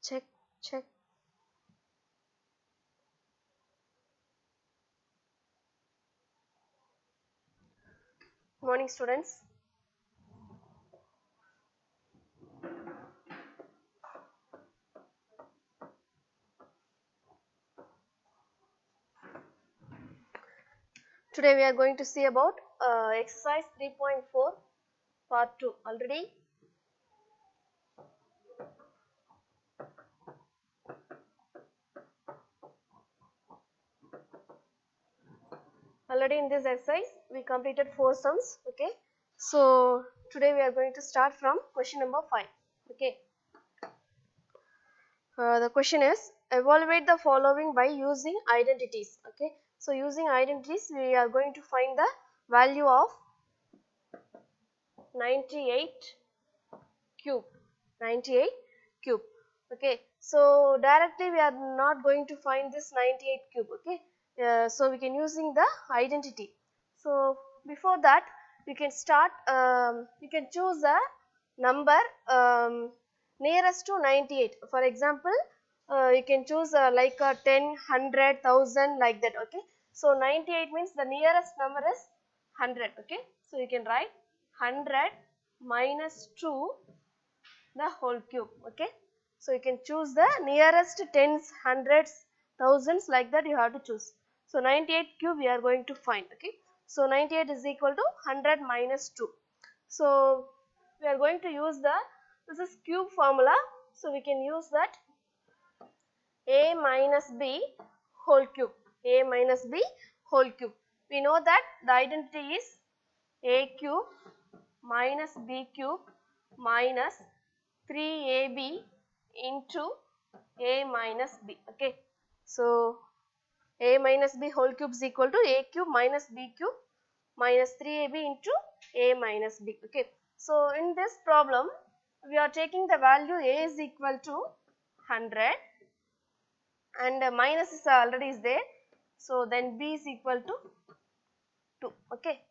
check, check. Morning, students. Today we are going to see about exercise 3.4 part 2. Already in this exercise we completed 4 sums. Okay, so today we are going to start from question number 5. Okay, the question is evaluate the following by using identities. Okay, so using identities we are going to find the value of 98 cube. 98 cube. Okay, so directly we are not going to find this 98 cube. Okay, so we can using the identity. So before that we can start, you can choose a number nearest to 98. For example, you can choose like a 10, 100, 1000 like that. Okay, so 98 means the nearest number is 100. Okay, so you can write 100 minus 2 the whole cube. Okay, so you can choose the nearest tens, hundreds, thousands like that you have to choose. So 98 cube we are going to find. Okay, so 98 is equal to 100 minus 2. So we are going to use this is cube formula, so we can use that a minus b whole cube. A minus b whole cube. We know that the identity is a cube minus b cube minus 3ab into a minus b. Okay, so a minus b whole cube is equal to a cube minus b cube minus 3ab into a minus b. Okay, so in this problem we are taking the value a is equal to 100 and minus is already is there, so then b is equal to 2. Okay,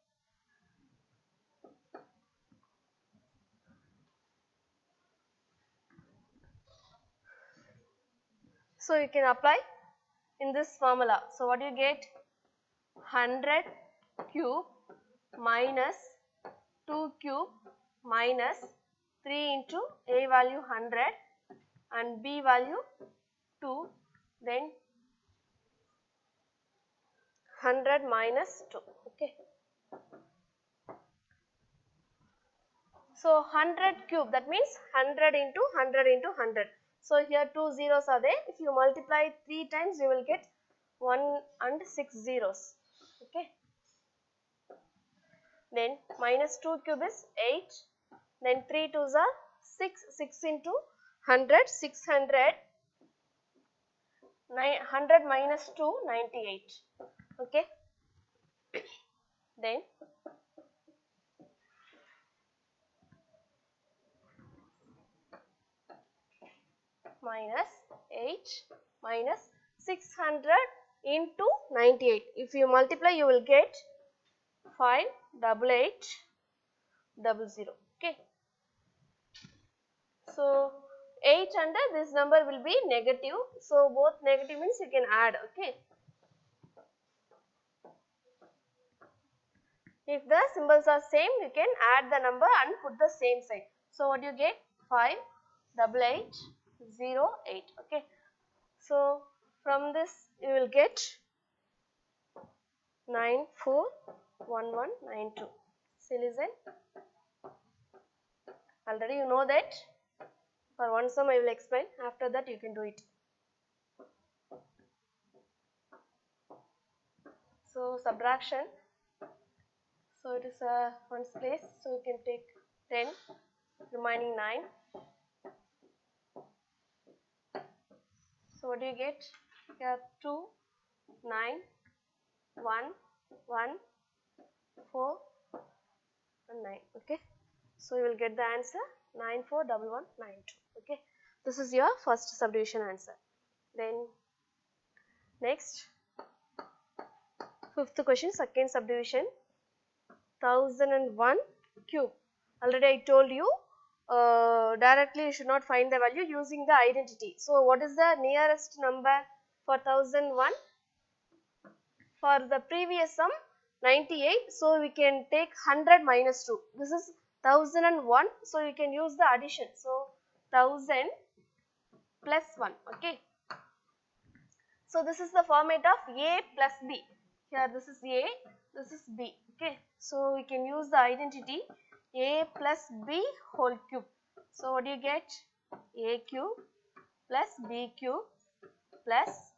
so you can apply in this formula. So what do you get? 100 cube minus 2 cube minus 3 into a value 100 and b value 2, then 100 minus 2. Okay, so 100 cube, that means 100 into 100 into 100. So here 2 zeros are there. If you multiply 3 times you will get 1 and 6 zeros. Okay, then minus 2 cube is 8, then 3 twos are 6, 6 into 100, 600, 100 minus 2, 98. Okay, then minus 8 minus 600 into 98. If you multiply you will get 58800. Okay, so 8 and this number will be negative, so both negative means you can add. Okay, if the symbols are same you can add the number and put the same sign. So what you get? 58808. Okay, so from this you will get 941192. See, listen, already you know that. For one sum I will explain, after that you can do it. So subtraction, so it is ones place, so you can take 10, remaining 9. So what do you get? Here 2, 9, 1, 1, 4 and 9. Okay, so you will get the answer 941192. Okay, this is your first subdivision answer. Then next, fifth question, second subdivision, 1001 cube. Already I told you directly you should not find the value using the identity. So what is the nearest number for 1001? For the previous sum 98, so we can take 100 minus 2. This is 1001, so you can use the addition. So 1000 plus 1. Okay. So this is the format of A plus B. Here this is A, this is B. Okay. So we can use the identity A plus B whole cube. So what do you get? A cube plus B cube plus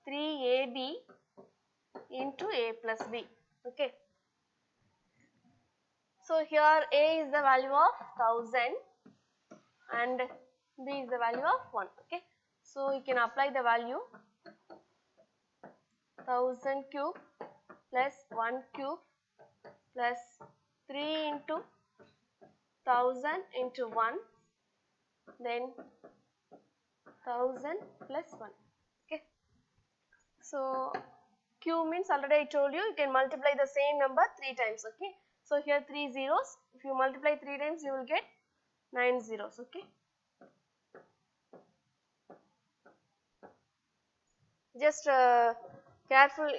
3AB into A plus B. Okay. So here A is the value of 1000 and B is the value of 1. Okay. So you can apply the value 1000 cube plus 1 cube plus 3 into 1000 into 1, then 1000 plus 1. Okay. So Q means already I told you can multiply the same number 3 times. Okay. So here 3 zeros. If you multiply 3 times, you will get 9 zeros. Okay. Just careful,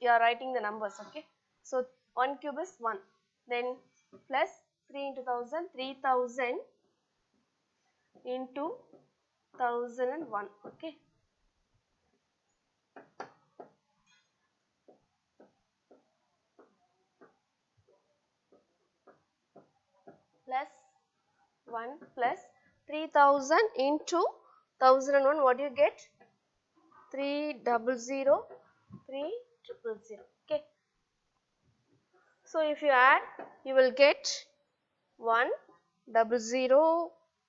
you are writing the numbers. Okay. So 1 cube is 1. Then plus 3 into 1000, 3000 into 1001. Okay. Plus 1 plus 3000 into 1001. What do you get? 300, 300. Okay. So if you add, you will get 100,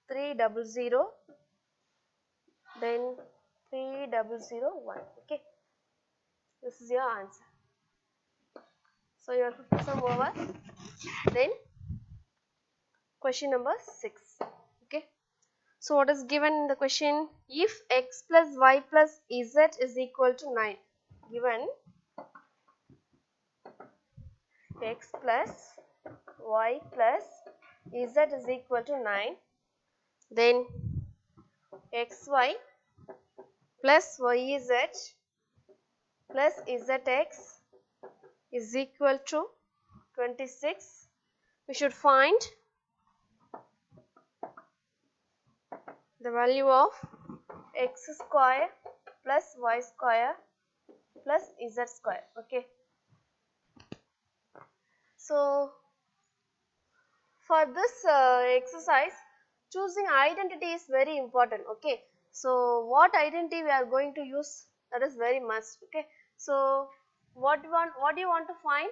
300, then 3001. Okay. This is your answer. So your fifth sum over. Then question number 6. Okay. So what is given in the question? If x plus y plus z is equal to 9. Given x plus y plus z is equal to 9, then xy plus yz plus zx is equal to 26. We should find the value of x square plus y square plus z square. Okay. So for this exercise, choosing identity is very important. Okay. So what identity we are going to use, that is very must. Okay. So what do you want to find?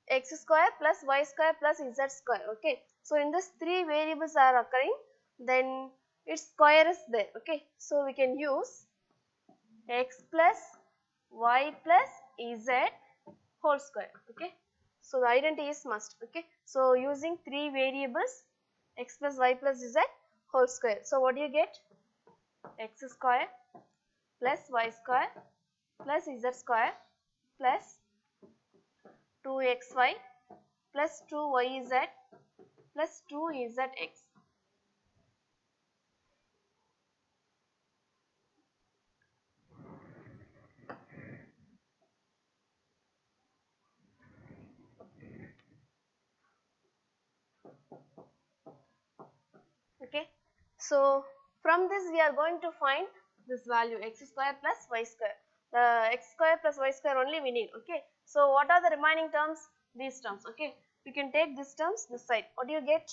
X square plus y square plus z square. Okay. So in this 3 variables are occurring, then its square is there. Okay. So we can use x plus y plus z whole square. Okay. So the identity is must. Okay. So using 3 variables, x plus y plus z whole square. So what do you get? X square plus y square plus z square plus 2xy plus 2yz plus 2zx. Okay. So from this we are going to find this value x square plus y square. The x square plus y square only we need. Okay. So what are the remaining terms? These terms. Okay. You can take these terms this side. What do you get?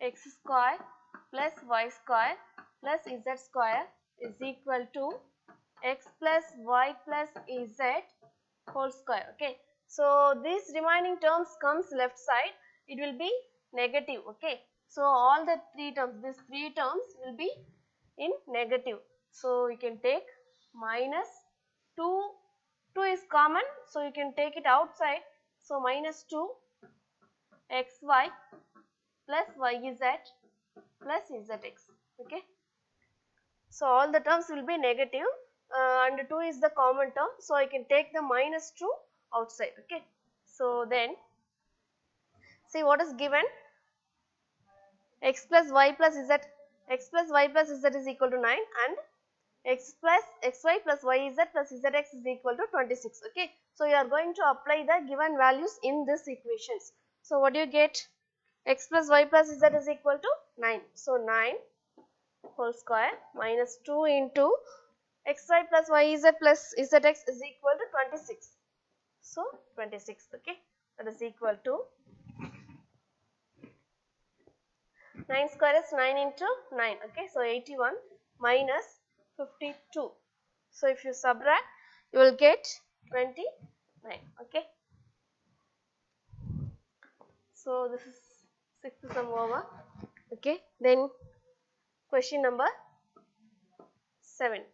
X square plus y square plus z square is equal to x plus y plus z whole square. Okay. So these remaining terms comes left side, it will be negative. Okay. So all the 3 terms, these 3 terms will be in negative. So you can take minus 2, 2 is common, so you can take it outside. So minus 2 xy plus yz plus zx. Okay. So all the terms will be negative and 2 is the common term. So I can take the minus 2 outside. Okay. So then see what is given. x plus y plus z is equal to 9 and x plus xy plus yz plus zx is equal to 26. Okay, so you are going to apply the given values in this equations. So what do you get? X plus y plus z is equal to 9. So 9 whole square minus 2 into xy plus yz plus zx is equal to 26. So 26. Okay, that is equal to 9 square is 9 into 9. Okay, so 81 minus 52. So if you subtract, you will get 29. Okay, so this is sixth sum over. Okay, then question number 7.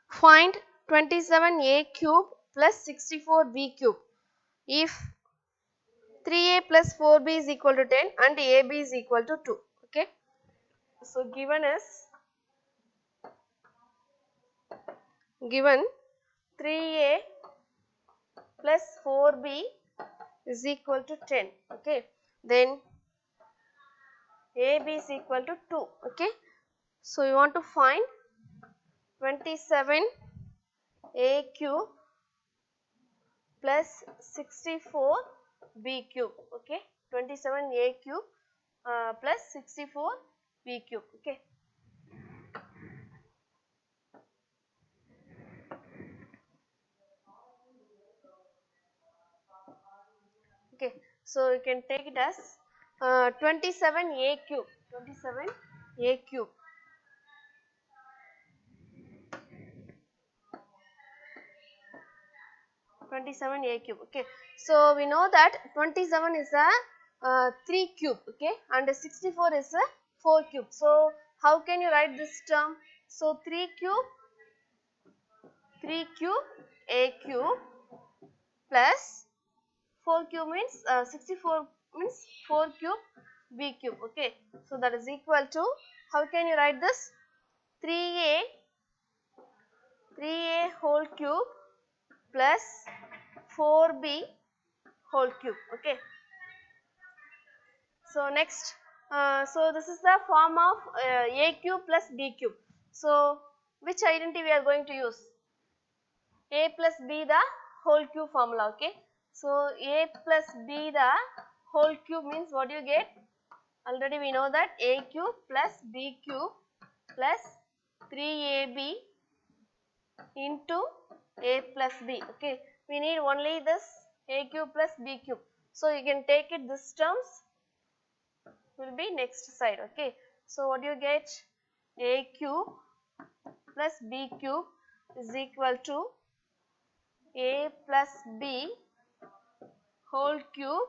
Find 27a cube plus 64b cube if 3a plus 4b is equal to 10 and ab is equal to 2. Okay, so given 3a plus 4b is equal to 10. Okay, then ab is equal to 2. Okay, so you want to find 27a cube plus 64b cube. Okay, 27a cube plus 64b cube. Okay, okay, so you can take it as 27a cube, 27a cube. 27a cube. Okay, so we know that 27 is a 3 cube. Okay, and 64 is a 4 cube. So how can you write this term? So 3 cube a cube plus 4 cube means 64 means 4 cube b cube. Okay, so that is equal to, how can you write this? 3a whole cube plus 4b whole cube. Okay, so next, so this is the form of a cube plus b cube. So which identity we are going to use? A plus b the whole cube formula. Okay, so a plus b the whole cube means what you get? Already we know that a cube plus b cube plus 3ab into a plus b. Okay, we need only this a cube plus b cube. So you can take it, this terms will be next side. Okay, so what do you get? A cube plus b cube is equal to a plus b whole cube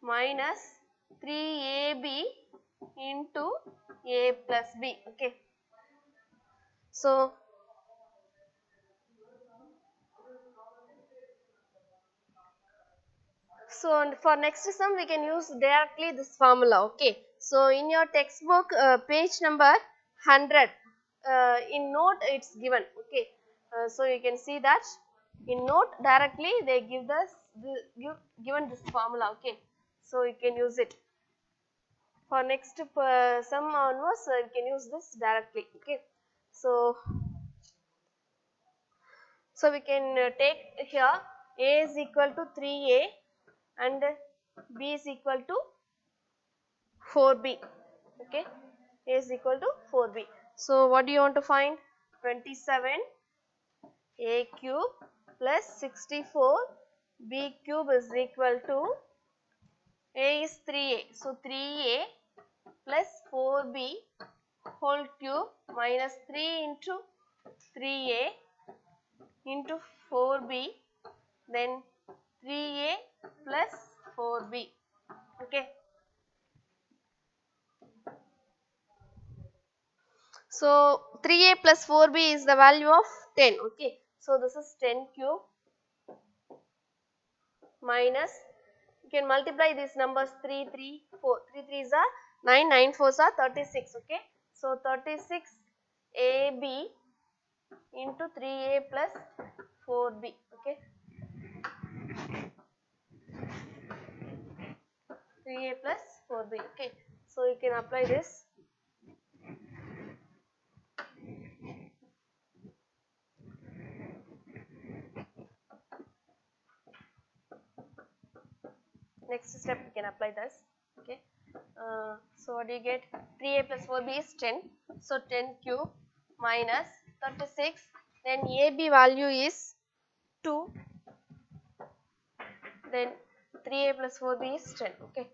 minus 3ab into a plus b. Okay, so for next sum we can use directly this formula. Okay, so in your textbook page number 100 in note it's given. Okay, so you can see that in note directly they give given this formula. Okay, so you can use it for next sum onwards. You can use this directly. Okay, so we can take here a is equal to 3a and b is equal to 4b. Okay, a is equal to 4b. So what do you want to find? 27 a cube plus 64 b cube is equal to, a is 3a, so 3a plus 4b whole cube minus 3 into 3a into 4b, then 3a plus 4b. Okay, so 3a plus 4b is the value of 10. Okay, so this is 10 cube minus, you can multiply these numbers, 3 3 4, 3 3s are 9, 9 4s are 36. Okay, so 36 ab into 3a plus 4b. Okay, 3a plus 4b. Okay, so you can apply this. Next step we can apply this. Okay, so what do you get? 3a plus 4b is 10, so 10 cube minus 36, then ab value is 2, then 3a plus 4b is 10. Okay,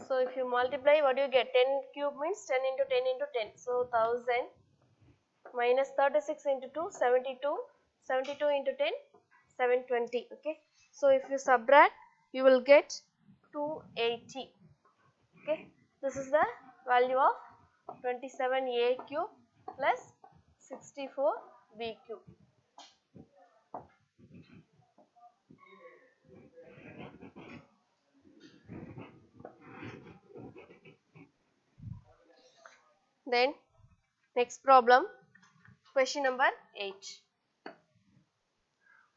so if you multiply, what do you get? 10 cube means 10 into 10 into 10, so 1000 minus 36 into 2, 72, 72 into 10, 720. Okay, so if you subtract, you will get 280. Okay, this is the value of 27a cube plus 64b cube. Then next problem, question number 8.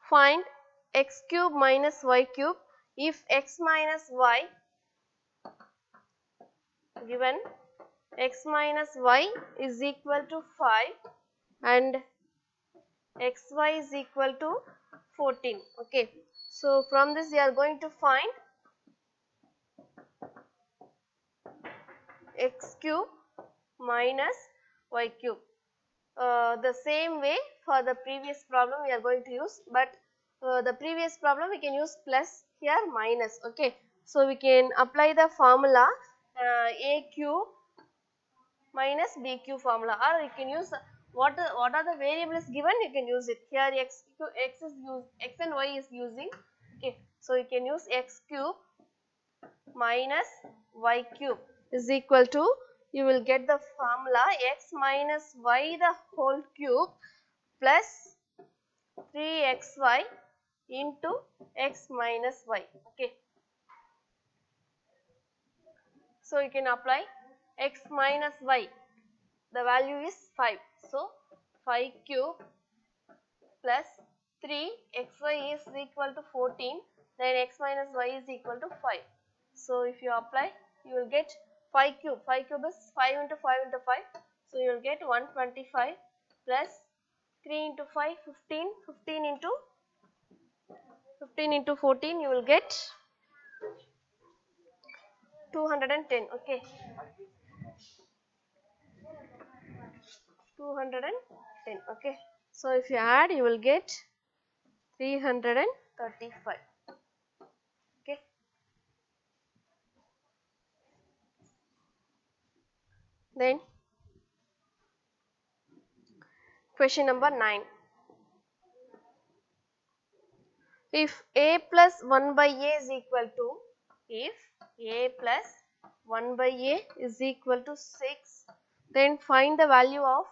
Find x cube minus y cube if x minus y given x minus y is equal to 5 and xy is equal to 14. Okay, so from this we are going to find x cube minus y cube. The same way for the previous problem we are going to use, but the previous problem we can use plus, here minus. Okay, so we can apply the formula a cube minus b cube formula, or you can use what are the variables given, you can use it. Here x is used, x and y is using. Okay, so you can use x cube minus y cube is equal to, you will get the formula x minus y the whole cube plus 3xy into x minus y. Okay, so you can apply x minus y, the value is 5, so 5 cube plus 3 xy is equal to 14, then x minus y is equal to 5. So if you apply, you will get 5 cube. 5 cube is 5 into 5 into 5, so you will get 125 plus 3 into 5, 15, 15 into 14, you will get 210. Okay, 210. Okay, so if you add, you will get 335. Okay, then question number 9. If a plus 1 by a is equal to, if a plus 1 by a is equal to 6, then find the value of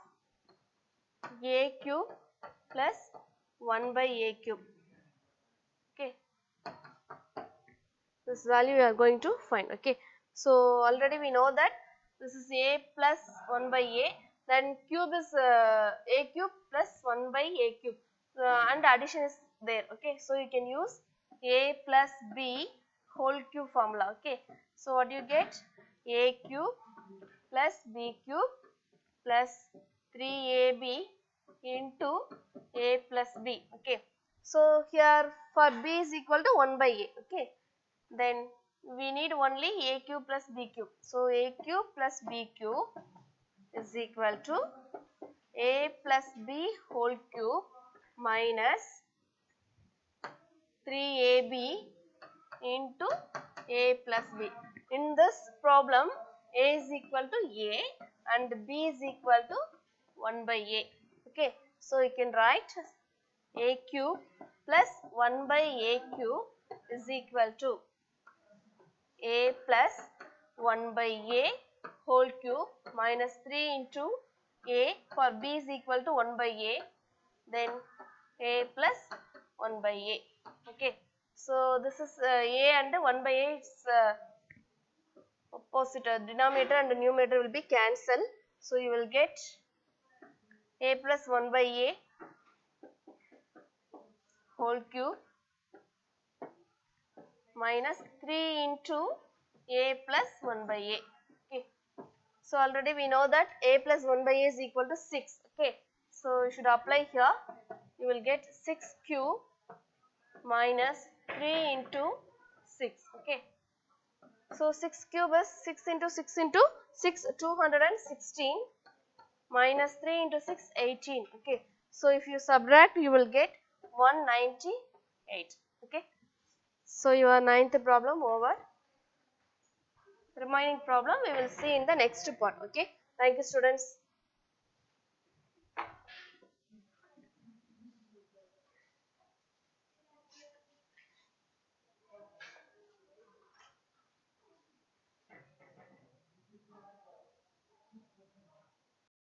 a cube plus 1 by a cube. Okay, this value we are going to find. Okay, so already we know that this is a plus 1 by a, then cube is a cube plus 1 by a cube, and addition is there. Okay, so you can use a plus b whole cube formula. Okay, so what do you get? A cube plus b cube plus 3ab into a plus b. Okay, so here for b is equal to 1 by a. Okay, then we need only a cube plus b cube. So a cube plus b cube is equal to a plus b whole cube minus 3ab into a plus b. In this problem, a is equal to a and b is equal to 1 by a. Okay, so you can write a cube plus 1 by a cube is equal to a plus 1 by a whole cube minus 3 into a, for b is equal to 1 by a, then a plus 1 by a. Okay, so this is a and 1 by a is opposite, denominator and numerator will be cancelled. So you will get a plus 1 by a whole cube minus 3 into a plus 1 by a. Okay. So already we know that a plus 1 by a is equal to 6. Okay. So you should apply here. You will get 6 cube minus 3 into 6. Okay. So 6 cube is 6 into 6 into 6, 216 minus 3 into 6, 18. Okay. So if you subtract, you will get 198. Okay. So your ninth problem over. Remaining problem we will see in the next part. Okay. Thank you, students.